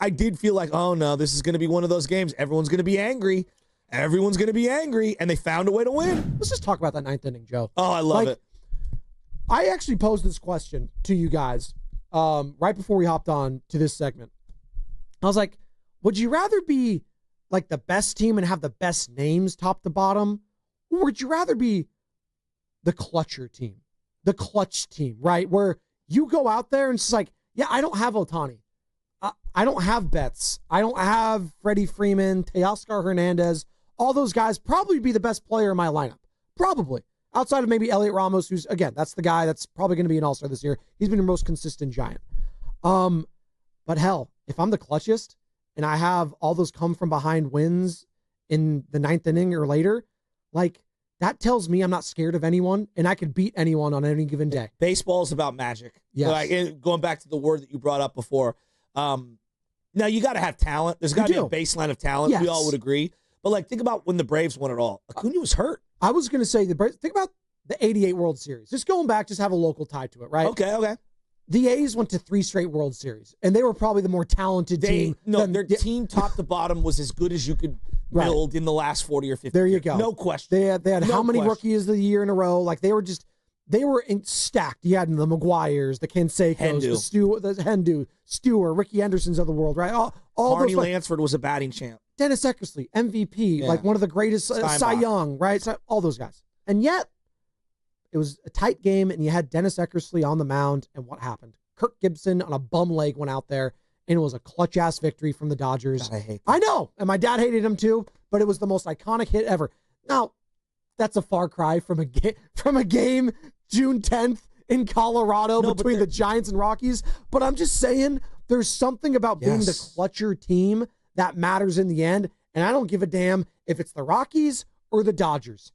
I did feel like, oh no, this is going to be one of those games. Everyone's going to be angry. Everyone's going to be angry, and they found a way to win. Let's just talk about that ninth inning, Joe. Oh, I love it. I actually posed this question to you guys right before we hopped on to this segment. I was like, would you rather be like the best team and have the best names top to bottom? Or would you rather be the clutcher team, the clutch team, right? Where you go out there and it's just like, yeah, I don't have Ohtani. I don't have Betts. I don't have Freddie Freeman, Teoscar Hernandez. All those guys probably be the best player in my lineup. Probably. Outside of maybe Elliot Ramos, who's, again, that's the guy that's probably going to be an all-star this year. He's been your most consistent Giant. But hell, if I'm the clutchest and I have all those come from behind wins in the ninth inning or later, like, that tells me I'm not scared of anyone and I could beat anyone on any given day. Baseball is about magic. Yes. Like, going back to the word that you brought up before, now you got to have talent. There's got to be a baseline of talent. Yes. We all would agree. But like, think about when the Braves won it all. Acuna was hurt. I was going to say the Braves. Think about the '88 World Series. Just going back, just have a local tie to it, right? Okay. The A's went to 3 straight World Series, and they were probably the more talented team. No, their team top to bottom was as good as you could build in the last 40 or 50 There you years. go. No question. They had how many rookies of the year in a row? Like, they were stacked. You had the Maguires, the Canseco's, the Hendu, Stewart, Ricky Hendersons of the world, right? All Barney those. Lansford was a batting champ. Dennis Eckersley, MVP, like one of the greatest, Cy Young, right? So, all those guys. And yet, it was a tight game, and you had Dennis Eckersley on the mound, and what happened? Kirk Gibson on a bum leg went out there, and it was a clutch-ass victory from the Dodgers. God, I hate that. I know, and my dad hated him too, but it was the most iconic hit ever. Now, that's a far cry from a game June 10th in Colorado between the Giants and Rockies, but I'm just saying there's something about being the clutcher team that matters in the end, and I don't give a damn if it's the Rockies or the Dodgers.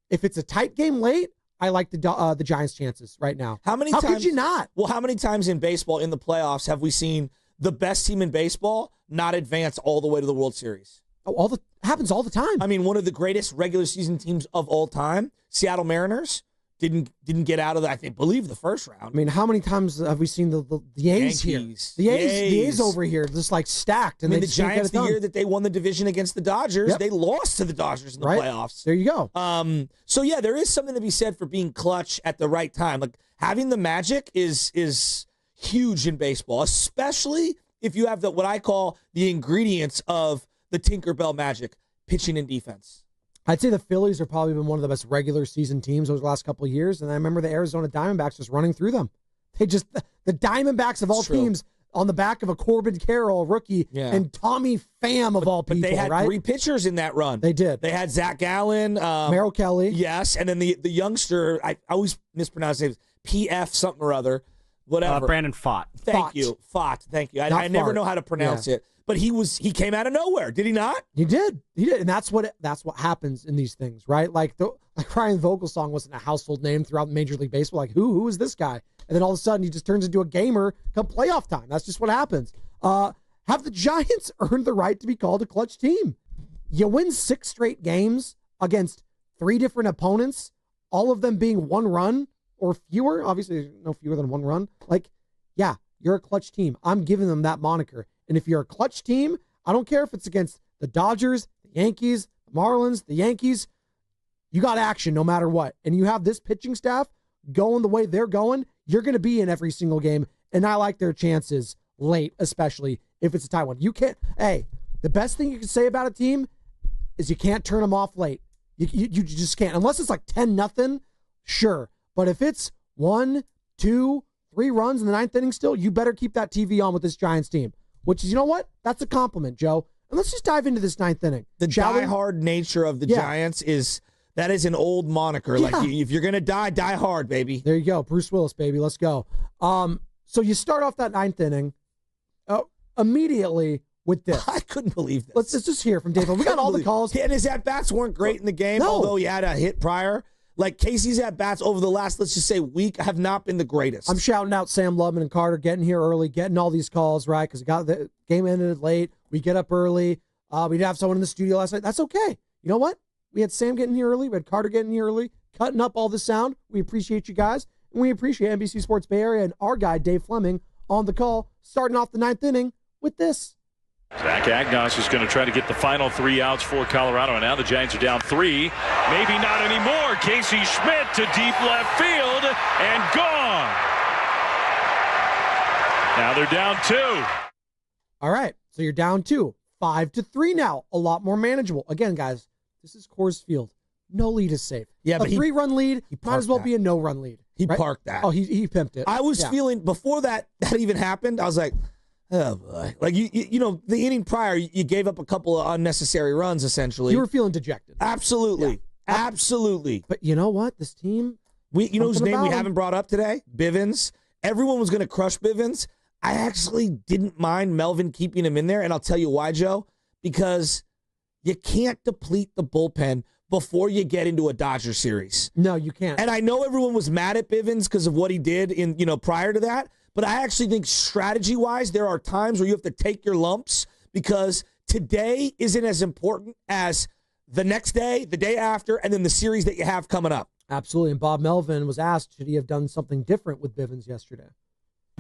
If it's a tight game late, I like the Giants' chances right now. How could you not? Well, how many times in baseball in the playoffs have we seen the best team in baseball not advance all the way to the World Series? Happens all the time. I mean, one of the greatest regular season teams of all time, Seattle Mariners, didn't get out of believe the first round. I mean, how many times have we seen the A's Yankees, here? The A's over here, just like stacked. And the Giants, the year that they won the division against the Dodgers, they lost to the Dodgers in the playoffs. There you go. So yeah, there is something to be said for being clutch at the right time. Like, having the magic is huge in baseball, especially if you have what I call the ingredients of the Tinkerbell magic: pitching and defense. I'd say the Phillies have probably been one of the best regular season teams over the last couple of years, and I remember the Arizona Diamondbacks just running through them. The Diamondbacks of all teams on the back of a Corbin Carroll rookie and Tommy Pham of all people, but they had 3 pitchers in that run. They did. They had Zach Gallen, Merrill Kelly. Yes, and then the youngster, I always mispronounce his name, PF something or other, whatever. Brandon Pfaadt. Thank you. I never know how to pronounce it. But he came out of nowhere, did he not? He did, and that's what happens in these things, right? Like Ryan Vogelsong wasn't a household name throughout Major League Baseball. Like, who is this guy? And then all of a sudden he just turns into a gamer come playoff time. That's just what happens. Have the Giants earned the right to be called a clutch team? You win 6 straight games against 3 different opponents, all of them being 1 run or fewer. Obviously, no fewer than 1 run. Like, yeah, you're a clutch team. I'm giving them that moniker. And if you're a clutch team, I don't care if it's against the Dodgers, the Yankees, the Marlins, the Yankees, you got action no matter what. And you have this pitching staff going the way they're going, you're going to be in every single game. And I like their chances late, especially if it's a tie one. The best thing you can say about a team is you can't turn them off late. You just can't. Unless it's like 10-0, sure. But if it's 1, 2, 3 runs in the 9th inning still, you better keep that TV on with this Giants team. Which is, you know what? That's a compliment, Joe. And let's just dive into this 9th inning. The die-hard nature of the Giants is an old moniker. Yeah. Like, if you're going to die hard, baby. There you go. Bruce Willis, baby. Let's go. So you start off that 9th inning immediately with this. I couldn't believe this. Let's just hear from Dave. We got all the calls. And his at-bats weren't great in the game, although he had a hit prior. Like, Casey's at-bats over the last, let's just say, week have not been the greatest. I'm shouting out Sam Lubman and Carter getting here early, getting all these calls, right? Because the game ended late. We get up early. We'd have someone in the studio last night. That's okay. You know what? We had Sam getting here early. We had Carter getting here early, cutting up all the sound. We appreciate you guys. And we appreciate NBC Sports Bay Area and our guy, Dave Fleming, on the call, starting off the 9th inning with this. Zach Agnos is going to try to get the final 3 outs for Colorado, and now the Giants are down 3. Maybe not anymore. Casey Schmidt to deep left field and gone. Now they're down 2. All right, so you're down 2. 5-3 now. A lot more manageable. Again, guys, this is Coors Field. No lead is safe. Yeah, but a 3-run lead might as well be a no-run lead. He right? parked that. Oh, he pimped it. I was feeling, before that even happened, I was like, oh, boy. Like, you know, the inning prior, you gave up a couple of unnecessary runs, essentially. You were feeling dejected. Absolutely. Yeah. Absolutely. But you know what? This team... You know whose name we haven't brought up today? Bivens. Everyone was going to crush Bivens. I actually didn't mind Melvin keeping him in there, and I'll tell you why, Joe. Because you can't deplete the bullpen before you get into a Dodger series. No, you can't. And I know everyone was mad at Bivens because of what he did prior to that, but I actually think strategy-wise, there are times where you have to take your lumps because today isn't as important as the next day, the day after, and then the series that you have coming up. Absolutely. And Bob Melvin was asked, should he have done something different with Bivens yesterday?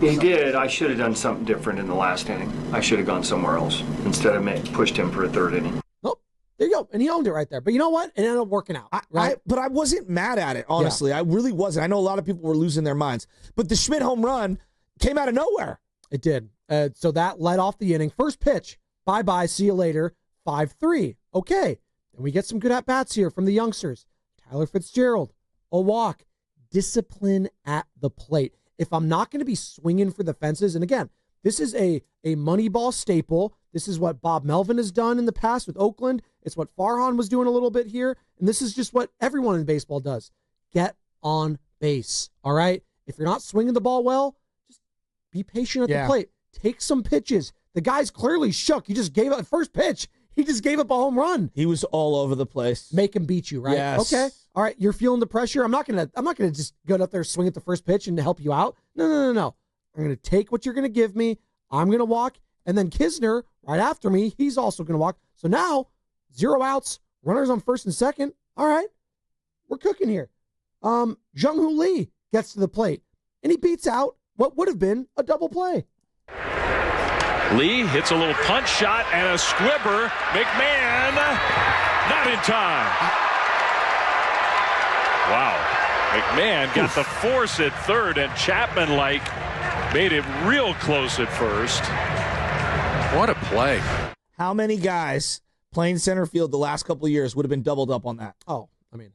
He did. I should have done something different in the last inning. I should have gone somewhere else instead of pushed him for a 3rd inning. Oh, there you go. And he owned it right there. But you know what? It ended up working out. But I wasn't mad at it, honestly. Yeah. I really wasn't. I know a lot of people were losing their minds. But the Schmidt home run came out of nowhere. It did. So that led off the inning. First pitch. Bye-bye. See you later. 5-3. Okay. And we get some good at-bats here from the youngsters. Tyler Fitzgerald. A walk. Discipline at the plate. If I'm not going to be swinging for the fences, and again, this is a Moneyball staple. This is what Bob Melvin has done in the past with Oakland. It's what Farhan was doing a little bit here. And this is just what everyone in baseball does. Get on base, all right? If you're not swinging the ball well, just be patient at the plate. Take some pitches. The guy's clearly shook. He just gave up the first pitch. He just gave up a home run. He was all over the place. Make him beat you, right? Yes. Okay. All right. You're feeling the pressure. I'm not gonna just go up there, swing at the first pitch, and help you out. No. I'm gonna take what you're gonna give me. I'm gonna walk, and then Kisner right after me. He's also gonna walk. So now 0 outs, runners on first and second. All right, we're cooking here. Jung-Hoo Lee gets to the plate, and he beats out what would have been a double play. Lee hits a little punch shot and a squibber. McMahon not in time. Wow. McMahon got the force at third, and Chapman made it real close at first. What a play. How many guys playing center field the last couple of years would have been doubled up on that? Oh, I mean.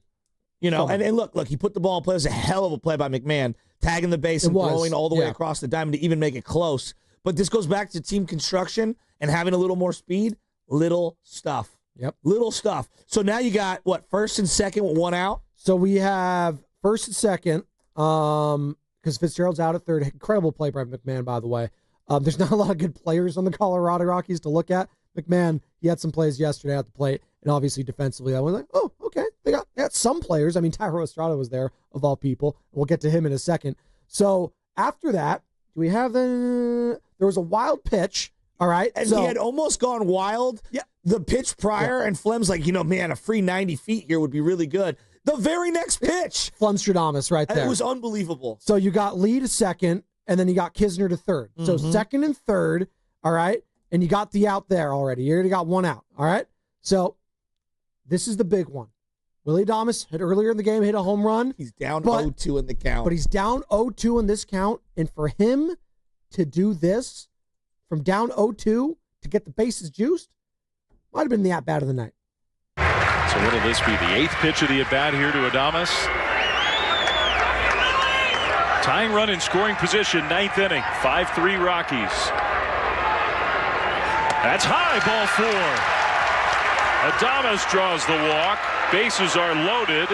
And look, he put the ball in play. It was a hell of a play by McMahon, tagging the base and throwing all the way across the diamond to even make it close. But this goes back to team construction and having a little more speed. Little stuff. Yep. Little stuff. So now you got, first and second with 1 out? So we have first and second, because Fitzgerald's out at third. Incredible play by McMahon, by the way. There's not a lot of good players on the Colorado Rockies to look at. McMahon, he had some plays yesterday at the plate, and obviously defensively, I was like, oh, okay. They got some players. I mean, Tyro Estrada was there, of all people. We'll get to him in a second. So after that, do we have there was a wild pitch, all right? And he had almost gone wild the pitch prior, and Flem's like, man, a free 90 feet here would be really good. The very next pitch. Flem-Stradamus right there. It was unbelievable. So you got Lee to second, and then you got Kisner to third. So second and third, all right? And you got the out there already. You already got 1 out, all right? So this is the big one. Willie Adames hit earlier in the game, hit a home run. He's down 0-2 in the count. But he's down 0-2 in this count. And for him to do this from down 0-2 to get the bases juiced, might have been the at-bat of the night. So what'll this be? The 8th pitch of the at-bat here to Adames. Tying run in scoring position, 9th inning. 5-3 Rockies. That's high, ball 4. Adames draws the walk. Bases are loaded.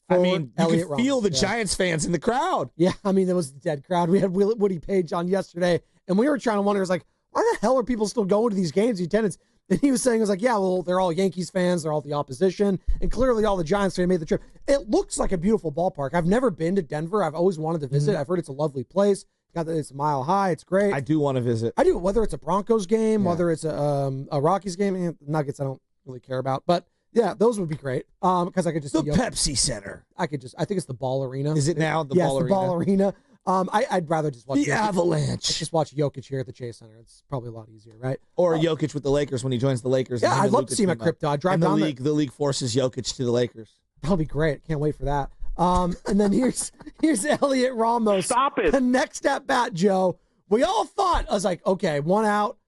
I mean, you could feel the Giants fans in the crowd. Yeah, I mean, it was a dead crowd. We had Woody Page on yesterday, and we were trying to wonder, why the hell are people still going to these games, the attendance? And he was saying, yeah, well, they're all Yankees fans, they're all the opposition, and clearly all the Giants fans made the trip. It looks like a beautiful ballpark. I've never been to Denver. I've always wanted to visit. I've heard it's a lovely place. It's a mile high. It's great. I do want to visit. I do, whether it's a Broncos game, whether it's a Rockies game. Nuggets I don't really care about, but yeah, those would be great. Because I could just the Pepsi Center. I think it's the Ball Arena. Is it now the Yes, Ball the Arena? Ball Arena. I'd rather just watch The Avalanche. Just watch Jokic here at the Chase Center. It's probably a lot easier, right? Or Jokic with the Lakers when he joins the Lakers. Yeah, I'd love to see him at Crypto. I'd drive down the league forces Jokic to the Lakers. That'll be great. Can't wait for that. And then here's Elliot Ramos. Stop it. The next at bat, Joe. We all thought, I was like, okay, 1 out,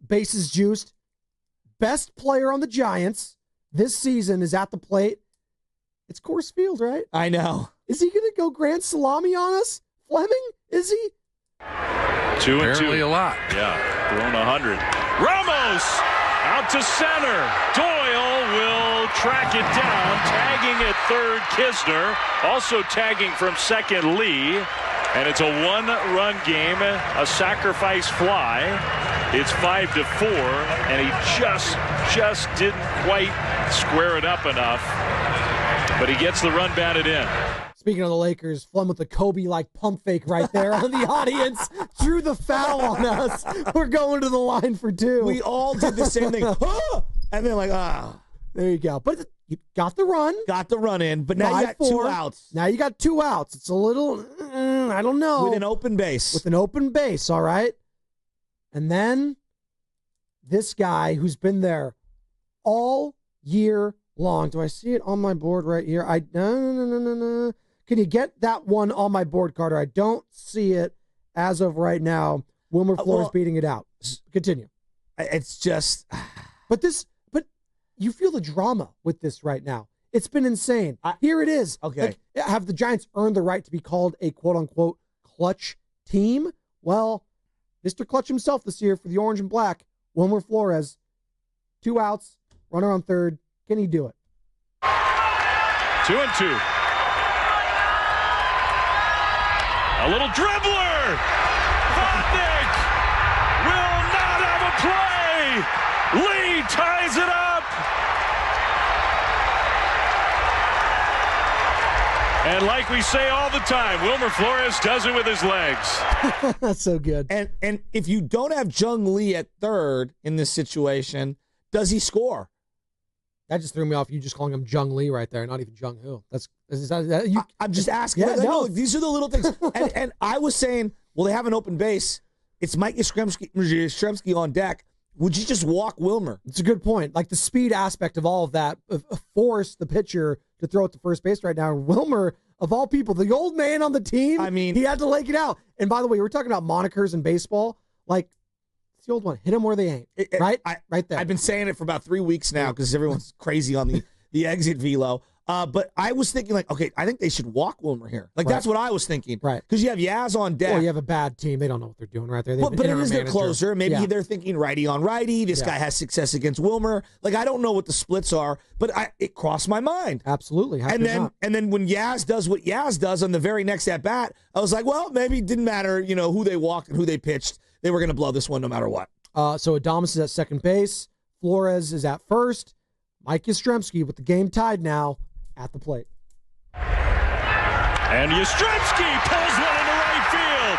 bases juiced. Best player on the Giants this season is at the plate. It's Coors Field, right? I know. Is he going to go grand salami on us? Fleming? Is he? 2 and 2. Apparently a lot. Yeah, thrown 100. Ramos out to center. Doyle will track it down, tagging at third Kisner, also tagging from second Lee, and it's a 1-run game, a sacrifice fly. It's 5-4, and he just didn't quite square it up enough, but he gets the run batted in. Speaking of the Lakers, Flem with the Kobe-like pump fake right there on the audience. Drew the foul on us. We're going to the line for 2. We all did the same thing. And then There you go. But you got the run. got the run in, but now you got 2 outs. Now you got 2 outs. It's a little, I don't know. With an open base. With an open base, all right? And then this guy who's been there all year long. Do I see it on my board right here? No. Can you get that one on my board, Carter? I don't see it as of right now. Wilmer Flores beating it out. Continue. It's just... But you feel the drama with this right now. It's been insane. Here it is. Okay. Like, have the Giants earned the right to be called a quote-unquote clutch team? Well, Mr. Clutch himself this year for the orange and black, Wilmer Flores, 2 outs, runner on third. Can he do it? 2 and 2. A little dribbler. Vodnik will not have a play. Lee ties it up. And like we say all the time, Wilmer Flores does it with his legs. That's so good. And if you don't have Jung Lee at third in this situation, does he score? That just threw me off. You just calling him Jung Lee right there, not even Jung Hu. I'm just asking. Yeah, no. These are the little things. and I was saying, well, they have an open base. It's Mike Yastrzemski on deck. Would you just walk Wilmer? It's a good point. Like the speed aspect of all of that, force the pitcher to throw it to first base right now. Wilmer, of all people, the old man on the team, I mean, he had to lay it out. And by the way, we're talking about monikers in baseball. Like, it's the old one. Hit them where they ain't. Right there. I've been saying it for about 3 weeks now because everyone's crazy on the exit velo. But I was thinking, like, okay, I think they should walk Wilmer here. Like, that's what I was thinking. Right. Because you have Yaz on deck. Or you have a bad team. They don't know what they're doing right there. But it is their closer. Maybe they're thinking righty on righty. This guy has success against Wilmer. Like, I don't know what the splits are, but it crossed my mind. Absolutely. And then when Yaz does what Yaz does on the very next at-bat, I was like, well, maybe it didn't matter, who they walked and who they pitched. They were going to blow this one no matter what. So Adames is at second base. Flores is at first. Mike Yastrzemski with the game tied now at the plate. And Yastrzemski pulls one into right field.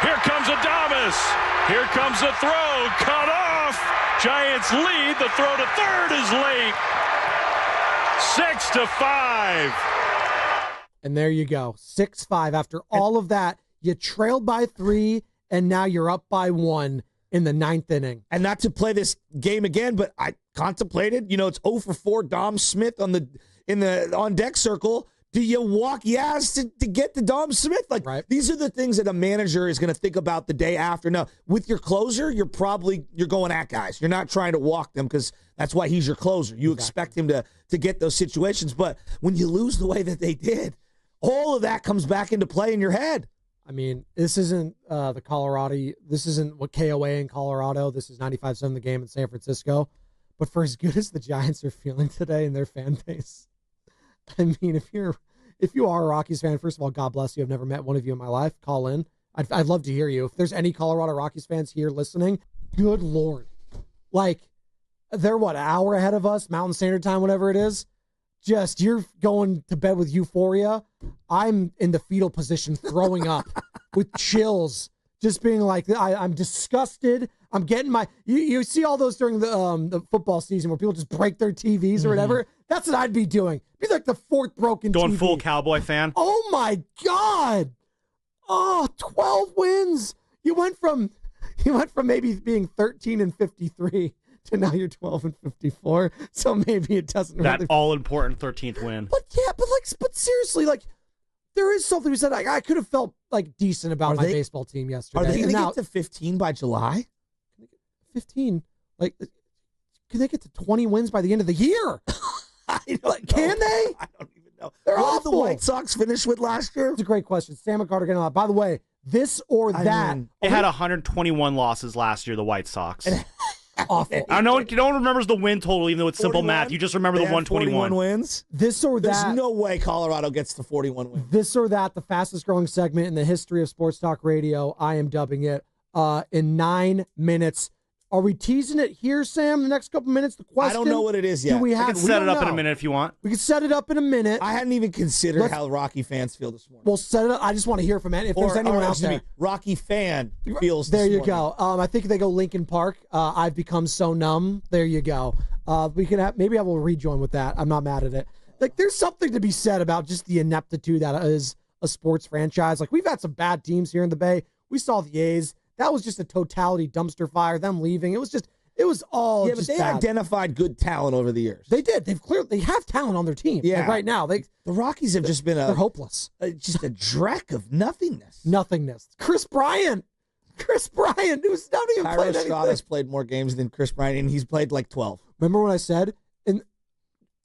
Here comes Adames. Here comes the throw. Cut off. Giants lead. The throw to third is late. 6-5. And there you go. 6-5. After all of that, you trailed by 3, and now you're up by 1 in the 9th inning. And not to play this game again, but I contemplated, it's 0 for 4 Dom Smith on the on-deck circle. Do you walk Yaz to get to Dom Smith? These are the things that a manager is going to think about the day after. Now, with your closer, you're going at guys. You're not trying to walk them because that's why he's your closer. You expect him to get those situations. But when you lose the way that they did, all of that comes back into play in your head. I mean, this isn't the Colorado. This isn't what KOA in Colorado. This is 95-7 the game in San Francisco. But for as good as the Giants are feeling today in their fan base, I mean, if you are a Rockies fan, first of all, God bless you. I've never met one of you in my life. Call in. I'd love to hear you. If there's any Colorado Rockies fans here listening, good Lord. Like, they're an hour ahead of us, Mountain Standard Time, whatever it is. Just, you're going to bed with euphoria. I'm in the fetal position, throwing up with chills, just being like, I'm disgusted. I'm getting you see all those during the football season where people just break their TVs or whatever. That's what I'd be doing. Be like the 4th broken Going TV. full Cowboy fan. Oh my God. Oh, 12 wins. You went from maybe being 13-53 to now you're 12-54. So maybe it doesn't That really all-important 13th win. But seriously, like, there is something we said. Like, I could have felt like decent about my baseball team yesterday. Are they going to And get to 15 by July? 15? Like, can they get to 20 wins by the end of the year? Can they? I don't even know. They're what awful. did the White Sox finish with last year? It's a great question. Sam McCarter getting a lot. By the way, this or that. They had 121 losses last year, the White Sox. Awful. I know no one remembers the win total, even though it's simple 41? math. You just remember the They had 121 wins. This or There's that. no way Colorado gets to 41 wins. This or that, the fastest growing segment in the history of sports talk radio. I am dubbing it in 9 minutes. Are we teasing it here, Sam? The next couple minutes. The question. I don't know what it is yet. Do we I have? can we set don't it up in know. a minute if you want. We can set it up in a minute. I hadn't even considered Let's- how Rocky fans feel this morning. We'll set it up. I just want to hear from it. If there's anyone out excuse there. me, Rocky fan feels There this you morning. go. I think they go Linkin Park. I've become so numb. There you go. We can have, maybe I will rejoin with that. I'm not mad at it. Like, there's something to be said about just the ineptitude that is a sports franchise. Like, we've had some bad teams here in the Bay. We saw the A's. That was just a totality dumpster fire. Them leaving. It was all. Yeah, but just they bad. identified good talent over the years. They did. They have talent on their team. Yeah. Like right now, The Rockies have just been they're hopeless. just a dreck of nothingness. Nothingness. Chris Bryant, who's not even Tyro played Estrada's anything. played more games than Chris Bryant, and he's played like 12. Remember what I said? And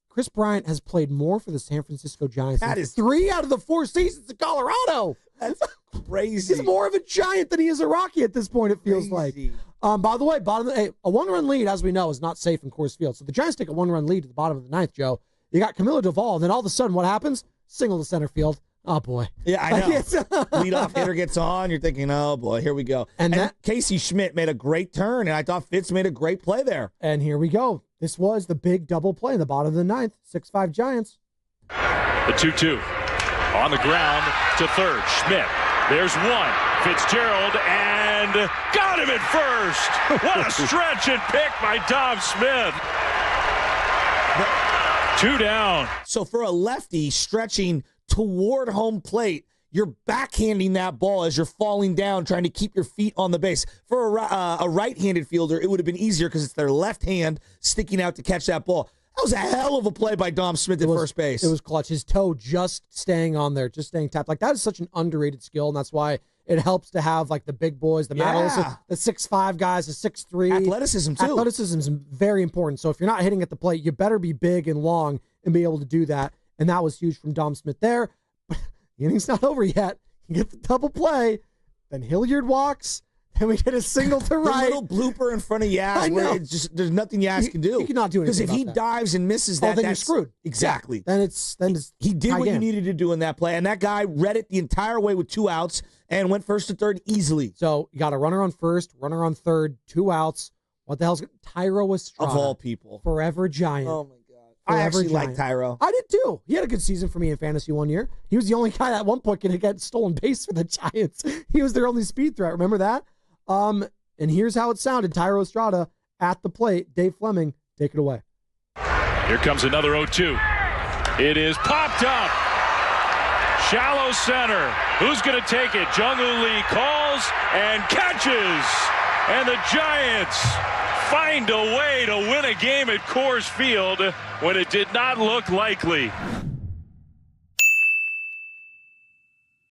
Chris Bryant has played more for the San Francisco Giants That in is 3 out of the 4 seasons in Colorado. That's crazy. He's more of a Giant than he is a Rocky at this point, it feels like. Crazy. By the way, a one-run lead, as we know, is not safe in Coors Field. So the Giants take a one-run lead to the bottom of the ninth, Joe. You got Camilo Duvall, and then all of a sudden, what happens? Single to center field. Oh, boy. Yeah, I know. Leadoff hitter gets on. You're thinking, oh, boy, here we go. And Casey Schmidt made a great turn, and I thought Fitz made a great play there. And here we go. This was the big double play in the bottom of the ninth. 6-5 Giants. The 2-2 on the ground to third. Schmidt. There's one. Fitzgerald and got him at first. What a stretch and pick by Dom Smith. 2 down. So for a lefty stretching toward home plate, you're backhanding that ball as you're falling down, trying to keep your feet on the base. For a right-handed fielder, it would have been easier because it's their left hand sticking out to catch that ball. That was a hell of a play by Dom Smith at first base. It was clutch. His toe just staying on there, just staying tapped. Like, that is such an underrated skill, and that's why it helps to have, like, the big boys, the Matt, the 6'5 guys, the 6'3. Athleticism, too. Athleticism is very important. So if you're not hitting at the plate, you better be big and long and be able to do that. And that was huge from Dom Smith there. But the inning's not over yet. You get the double play, then Hilliard walks, and we get a single to right. A little blooper in front of Yaz where it's just, there's nothing Yaz can do. He cannot do anything because if he dives and misses that, then you're that's screwed. Exactly. Yeah. Then he did what you needed to do in that play, and that guy read it the entire way with 2 outs and went first to third easily. So you got a runner on first, runner on third, 2 outs. What the hell's Tyro Estrada? Of all people. Forever Giant. Oh, my God. I actually like Tyro. I did too. He had a good season for me in fantasy one year. He was the only guy that at one point could get stolen base for the Giants. He was their only speed threat. Remember that? And here's how it sounded. Tyro Estrada at the plate. Dave Fleming, take it away. Here comes another 0-2. It is popped up. Shallow center. Who's going to take it? Jung-Woo Lee calls and catches. And the Giants find a way to win a game at Coors Field when it did not look likely.